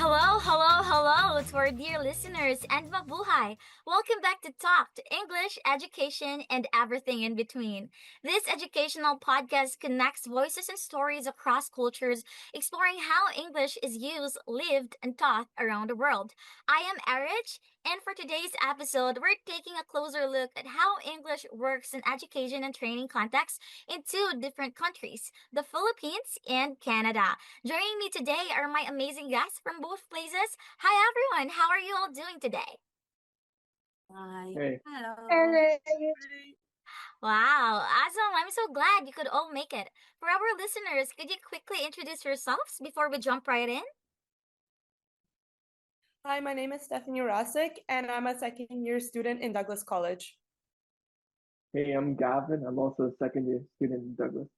Hello, hello, hello to our dear listeners and mabuhay. Welcome back to Talk to English, Education, and everything in between. This educational podcast connects voices and stories across cultures, exploring how English is used, lived, and taught around the world. I am Erich, and for today's episode, we're taking a closer look at how English works in education and training contexts in two different countries, the Philippines and Canada. Joining me today are my amazing guests from both places. Hi, everyone. How are you all doing today? Hi. Hey, Hello. Alright. Wow, awesome. I'm so glad you could all make it. For our listeners, could you quickly introduce yourselves before we jump right in? Hi, my name is Stephanie Rasic, and I'm a second-year student in Douglas College. hey, I'm Gavin. I'm also a second year student in Douglas.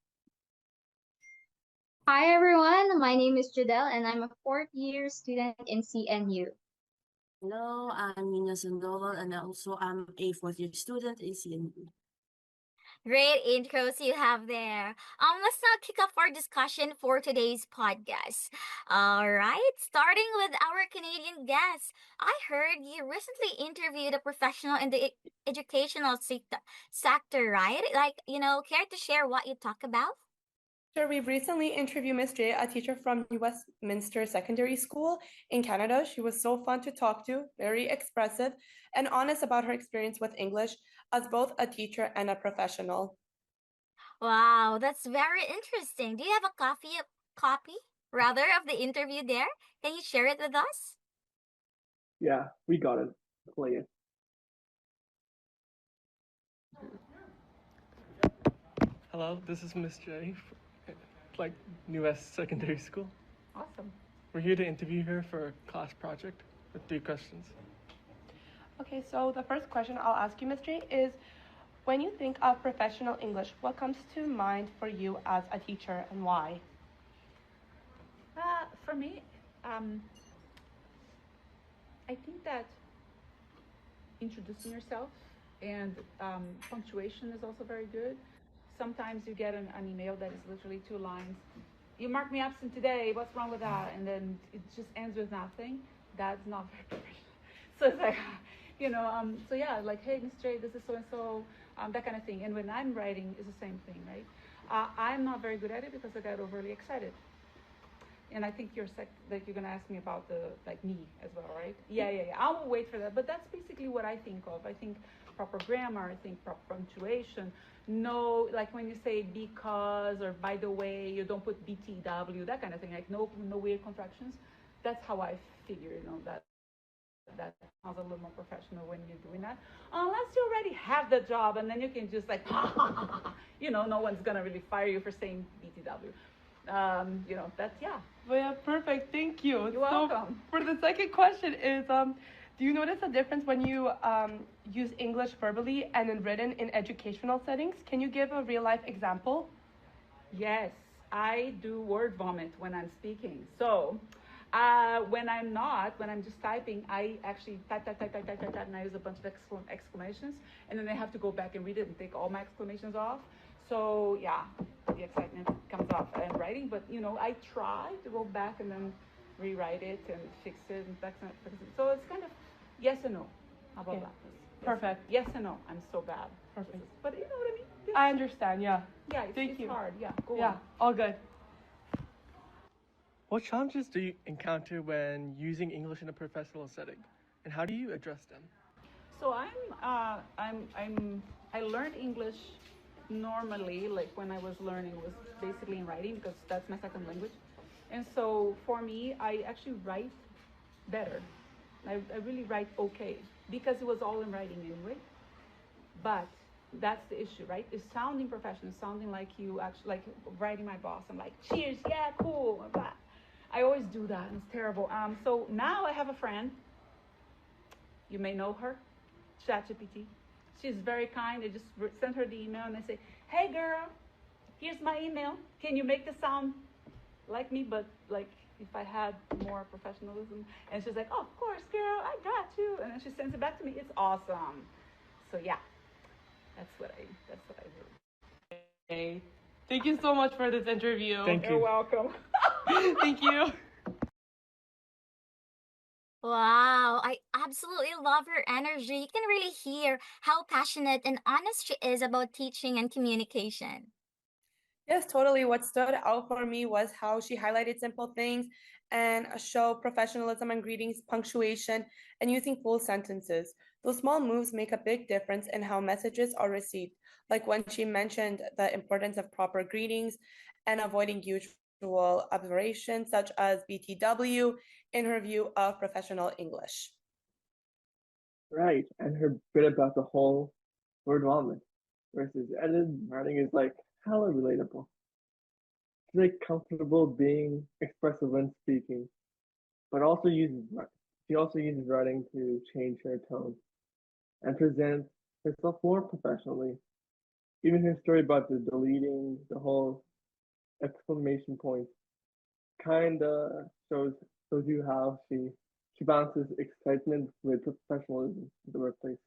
Hi everyone, my name is Jadelle and I'm a fourth year student in CNU. Hello, I'm Nina Sandoval and also I'm a fourth year student in CNU. Great intros you have there. Let's now kick off our discussion for today's podcast. All right, starting with our Canadian guest. I heard you recently interviewed a professional in the educational sector, right? Care to share what you talk about? Sure, we've recently interviewed Miss J, a teacher from New Westminster Secondary School in Canada. She was so fun to talk to, very expressive, and honest about her experience with English as both a teacher and a professional. Wow, that's very interesting. Do you have a copy rather of the interview there? Can you share it with us? Yeah, we got it. Play it. Hello, this is Miss J, like New West Secondary School. Awesome. We're here to interview her for a class project with 3 questions. Okay, so the first question I'll ask you, Ms. J, is when you think of professional English, what comes to mind for you as a teacher and why? For me, I think that introducing yourself and punctuation is also very good. Sometimes you get an email that is literally 2 lines. You marked me absent today. What's wrong with that? And then it just ends with nothing. That's not very professional. So it's like, so yeah, like, hey, Miss J, this is so and so, that kind of thing. And when I'm writing, it's the same thing, right? I'm not very good at it because I get overly excited. And I think you're gonna ask me about the me as well, right? Yeah. I will wait for that. But that's basically what I think of. I think proper grammar. I think proper punctuation. No, like when you say because or by the way, you don't put BTW, that kind of thing. Like no weird contractions. That's how I figure. That sounds a little more professional when you're doing that. Unless you already have the job, and then you can just like, no one's gonna really fire you for saying BTW. That's yeah. Well, yeah, perfect. Thank you. You're welcome. For the second question is, do you notice a difference when you use English verbally and in written in educational settings? Can you give a real life example? Yes, I do word vomit when I'm speaking. So when I'm just typing, I actually type, and I use a bunch of exclamations, and then I have to go back and read it and take all my exclamations off. So yeah, the excitement comes off in writing, but I try to go back and then rewrite it and fix it and fix it. So it's kind of yes and no. How about that? Perfect. Yes and no. I'm so bad. Perfect. But you know what I mean? Yes. I understand, yeah. Yeah, Thank it's you. hard. Yeah, go Yeah, on. all good. What challenges do you encounter when using English in a professional setting, and how do you address them? So I learned English normally, like when I was learning was basically in writing because that's my second language. And so for me, I actually write better. I really write okay because it was all in writing anyway. But that's the issue, right? It's sounding professional, sounding like you actually like writing my boss. I'm like, cheers, yeah, cool, blah. I always do that, and it's terrible. So now I have a friend. You may know her, ChatGPT. She's very kind. I just sent her the email and I say, hey girl, here's my email. Can you make the sound like me, but like if I had more professionalism? And she's like, oh, of course, girl, I got you. And then she sends it back to me. It's awesome. So yeah, that's what I do. Okay. Thank you so much for this interview. Thank you. You're welcome. Thank you. Wow, I absolutely love her energy. You can really hear how passionate and honest she is about teaching and communication. Yes, totally. What stood out for me was how she highlighted simple things and show professionalism and greetings, punctuation, and using full sentences. Those small moves make a big difference in how messages are received, like when she mentioned the importance of proper greetings and avoiding usual aberrations such as BTW in her view of professional English. Right, and her bit about the whole word vomit versus edited writing is like hella relatable. She's like comfortable being expressive when speaking, but also she also uses writing to change her tone and present herself more professionally. Even her story about the deleting the whole exclamation point kinda shows you how she balances excitement with professionalism in the workplace.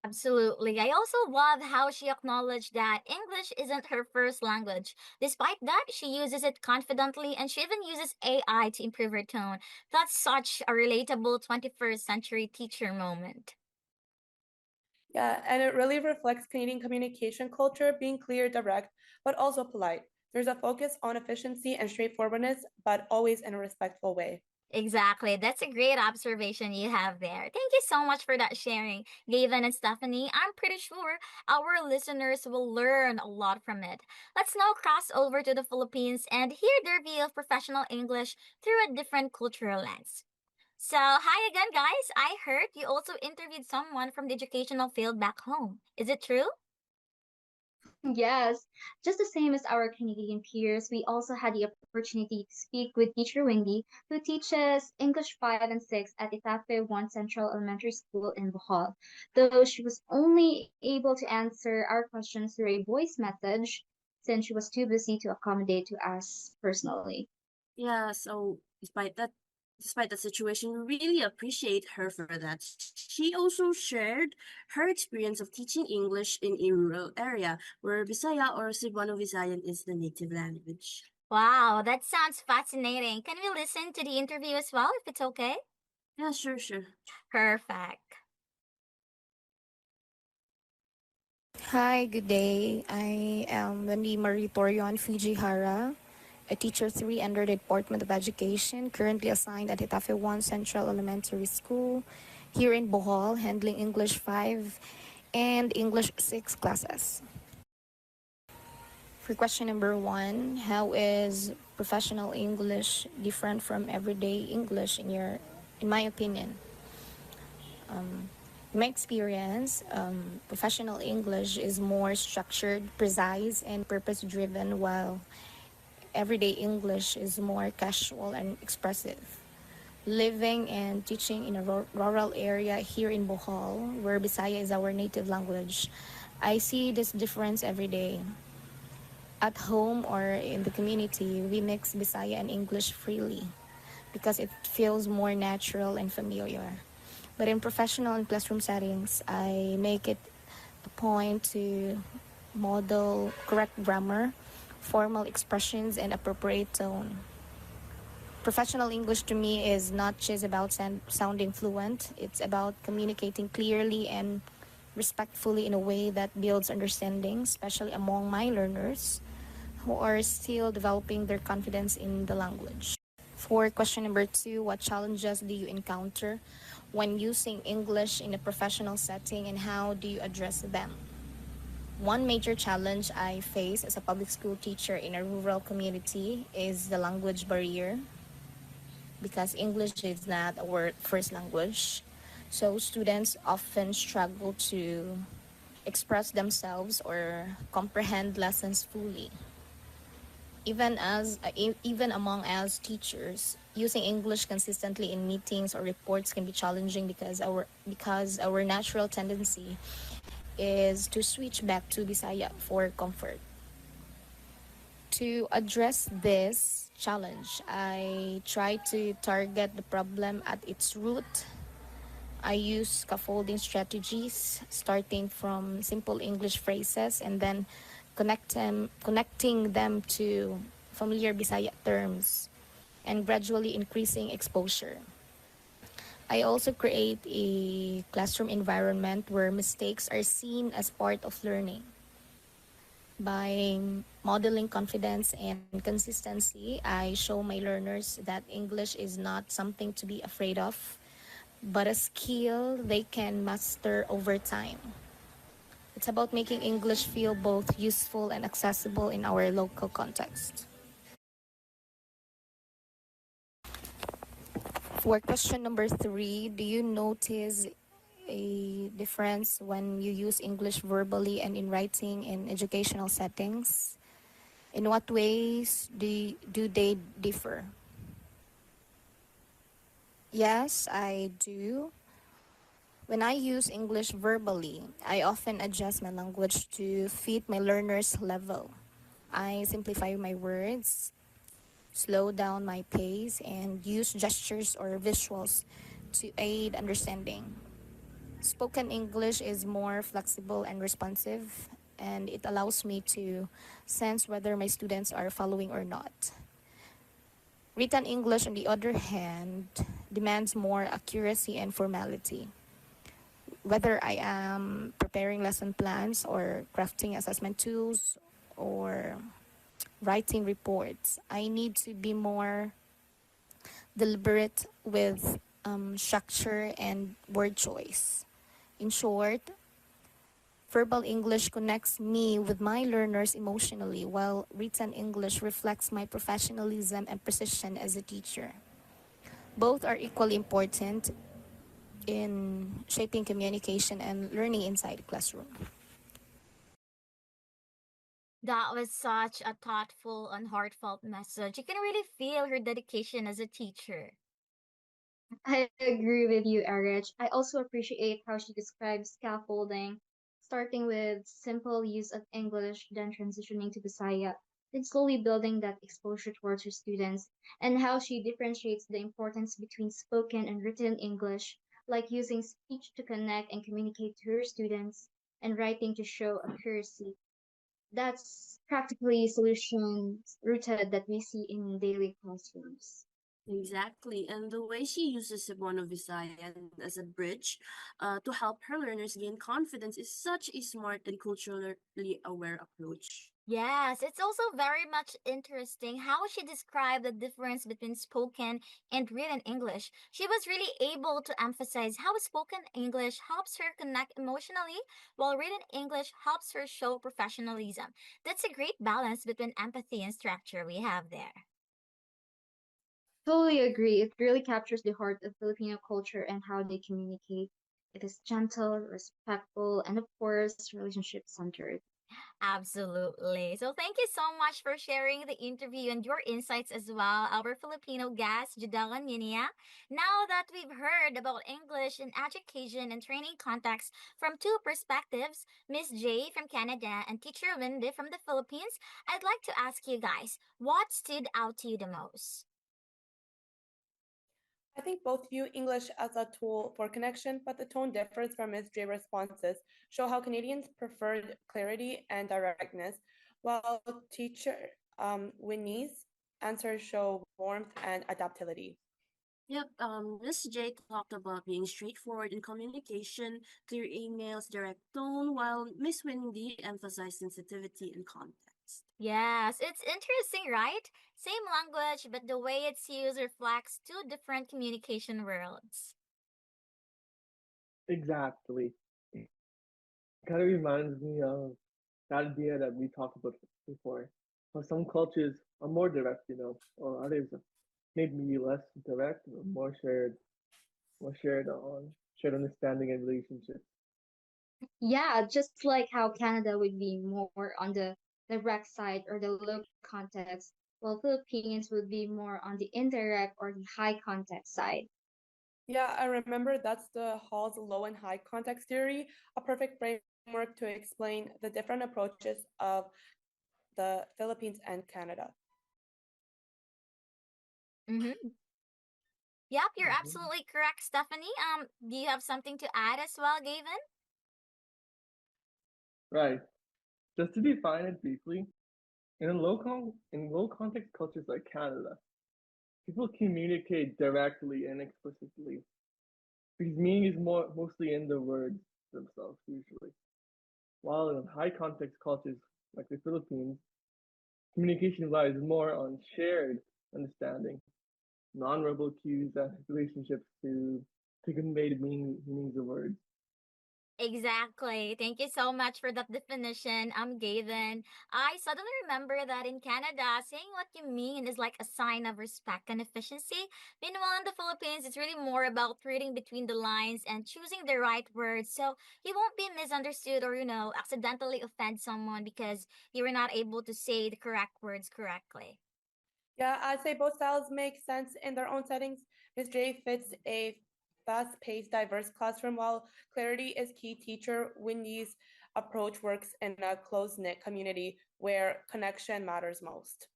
Absolutely. I also love how she acknowledged that English isn't her first language. Despite that, she uses it confidently and she even uses AI to improve her tone. That's such a relatable 21st century teacher moment. Yeah, and it really reflects Canadian communication culture being clear, direct, but also polite. There's a focus on efficiency and straightforwardness, but always in a respectful way. Exactly. That's a great observation you have there. Thank you so much for that sharing, Gavin and Stephanie. I'm pretty sure our listeners will learn a lot from it. Let's now cross over to the Philippines and hear their view of professional English through a different cultural lens. So, hi again, guys. I heard you also interviewed someone from the educational field back home. Is it true? Yes, just the same as our Canadian peers, we also had the opportunity to speak with teacher Wendy, who teaches English 5 and 6 at Itafe 1 Central Elementary School in Bohol. Though she was only able to answer our questions through a voice message since she was too busy to accommodate to us personally. Yeah, so despite that situation, we really appreciate her for that. She also shared her experience of teaching English in a rural area where Bisaya or Cebuano Visayan is the native language. Wow, that sounds fascinating. Can we listen to the interview as well, if it's okay? Yeah, sure. Perfect. Hi, good day. I am Wendy Marie Torion Fujihara, a teacher 3 under the Department of Education, currently assigned at Itafe 1 Central Elementary School here in Bohol, handling English 5 and English 6 classes. For question number 1, how is professional English different from everyday English in my opinion? In my experience, professional English is more structured, precise, and purpose driven, while everyday English is more casual and expressive. Living and teaching in a rural area here in Bohol, where Bisaya is our native language, I see this difference every day. At home or in the community, we mix Bisaya and English freely because it feels more natural and familiar. But in professional and classroom settings, I make it a point to model correct grammar, formal expressions, and appropriate tone. Professional English to me is not just about sounding fluent, it's about communicating clearly and respectfully in a way that builds understanding, especially among my learners who are still developing their confidence in the language. For question number 2, what challenges do you encounter when using English in a professional setting and how do you address them? One major challenge I face as a public school teacher in a rural community is the language barrier because English is not our first language. So students often struggle to express themselves or comprehend lessons fully. Even among us teachers, using English consistently in meetings or reports can be challenging because our natural tendency is to switch back to Bisaya for comfort. To address this challenge, I try to target the problem at its root. I use scaffolding strategies, starting from simple English phrases and then connecting them to familiar Bisaya terms and gradually increasing exposure. I also create a classroom environment where mistakes are seen as part of learning. By modeling confidence and consistency, I show my learners that English is not something to be afraid of, but a skill they can master over time. It's about making English feel both useful and accessible in our local context. For question number three, do you notice a difference when you use English verbally and in writing in educational settings? In what ways do they differ? Yes, I do. When I use English verbally, I often adjust my language to fit my learner's level. I simplify my words, slow down my pace, and use gestures or visuals to aid understanding. Spoken English is more flexible and responsive, and it allows me to sense whether my students are following or not. Written English, on the other hand, demands more accuracy and formality. Whether I am preparing lesson plans or crafting assessment tools or writing reports, I need to be more deliberate with structure and word choice. In short, verbal English connects me with my learners emotionally, while written English reflects my professionalism and precision as a teacher. Both are equally important in shaping communication and learning inside the classroom. That was such a thoughtful and heartfelt message. You can really feel her dedication as a teacher. I agree with you, Erich. I also appreciate how she describes scaffolding, starting with simple use of English, then transitioning to Bisaya, then slowly building that exposure towards her students, and how she differentiates the importance between spoken and written English, like using speech to connect and communicate to her students, and writing to show accuracy. That's practically solutions rooted that we see in daily classrooms. Exactly. And the way she uses Cebuano Visayan as a bridge to help her learners gain confidence is such a smart and culturally aware approach. Yes, it's also very much interesting how she described the difference between spoken and written English. She was really able to emphasize how spoken English helps her connect emotionally, while written English helps her show professionalism. That's a great balance between empathy and structure we have there. Totally agree. It really captures the heart of Filipino culture and how they communicate. It is gentle, respectful, and of course, relationship centered. Absolutely. So thank you so much for sharing the interview and your insights as well, our Filipino guest, Judela Ninia. Now that we've heard about English in education and training context from two perspectives, Miss J from Canada and Teacher Wendy from the Philippines, I'd like to ask you guys, what stood out to you the most? I think both view English as a tool for connection, but the tone differs from Ms. J responses show how Canadians preferred clarity and directness, while teacher Winnie's answers show warmth and adaptability. Yep, Miss J talked about being straightforward in communication, clear emails, direct tone, while Miss Wendy emphasized sensitivity and context. Yes, it's interesting, right? Same language, but the way it's used reflects two different communication worlds. Exactly. It kind of reminds me of that idea that we talked about before. How some cultures are more direct, or others are maybe less direct, or more shared understanding and relationships. Yeah, just like how Canada would be more on the direct side or the low context, while Philippines would be more on the indirect or the high context side. Yeah, I remember that's the Hall's low and high context theory, a perfect framework to explain the different approaches of the Philippines and Canada. Mm-hmm. Yep, you're Mhm. absolutely correct, Stephanie. Do you have something to add as well, Gavin? Right. Just to define it briefly, in low context cultures like Canada, people communicate directly and explicitly. because meaning is mostly in the words themselves usually. While in high context cultures like the Philippines, communication relies more on shared understanding, nonverbal cues, and relationships to convey the meanings of words. Exactly. Thank you so much for that definition, Gavin. I suddenly remember that in Canada, saying what you mean is like a sign of respect and efficiency. Meanwhile, in the Philippines, it's really more about reading between the lines and choosing the right words so you won't be misunderstood or, accidentally offend someone because you were not able to say the correct words correctly. Yeah, I'd say both styles make sense in their own settings. Miss J fits a fast-paced, diverse classroom, while clarity is key. Teacher Wendy's approach works in a close-knit community where connection matters most.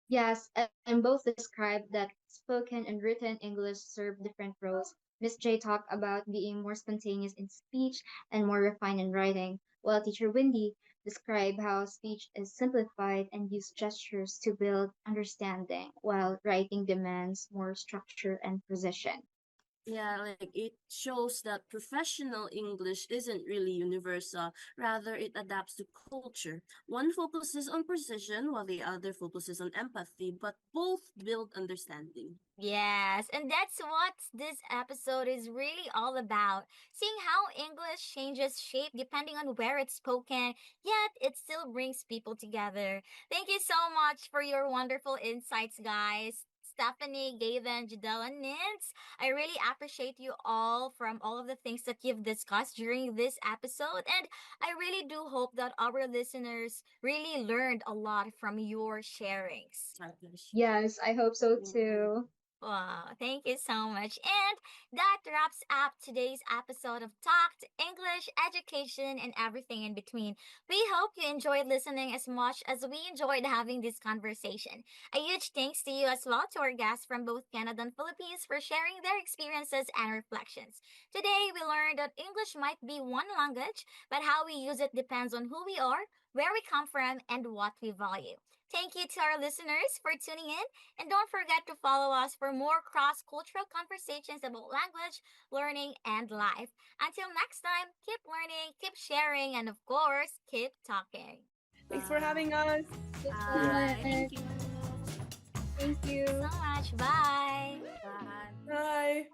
Yes, and both describe that spoken and written English serve different roles. Miss J talked about being more spontaneous in speech and more refined in writing, while teacher Wendy described how speech is simplified and use gestures to build understanding, while writing demands more structure and precision. Yeah, like it shows that professional English isn't really universal. Rather, it adapts to culture. One focuses on precision while the other focuses on empathy, but both build understanding. Yes, and that's what this episode is really all about. Seeing how English changes shape depending on where it's spoken, yet it still brings people together. Thank you so much for your wonderful insights, guys. Stephanie, Gavin, Jadelle, and Nins. I really appreciate you all from all of the things that you've discussed during this episode. And I really do hope that our listeners really learned a lot from your sharings. My pleasure. Yes, I hope so Mhm. too. Wow, thank you so much. And that wraps up today's episode of Talked English, Education, and everything in between. We hope you enjoyed listening as much as we enjoyed having this conversation. A huge thanks to you as well to our guests from both Canada and Philippines for sharing their experiences and reflections. Today, we learned that English might be one language, but how we use it depends on who we are, where we come from, and what we value. Thank you to our listeners for tuning in. And don't forget to follow us for more cross cultural conversations about language, learning, and life. Until next time, keep learning, keep sharing, and of course, keep talking. Thanks for having us. Thanks so See ya. Thank much. you. Thank Thank you you. so much. Bye. Bye. Bye.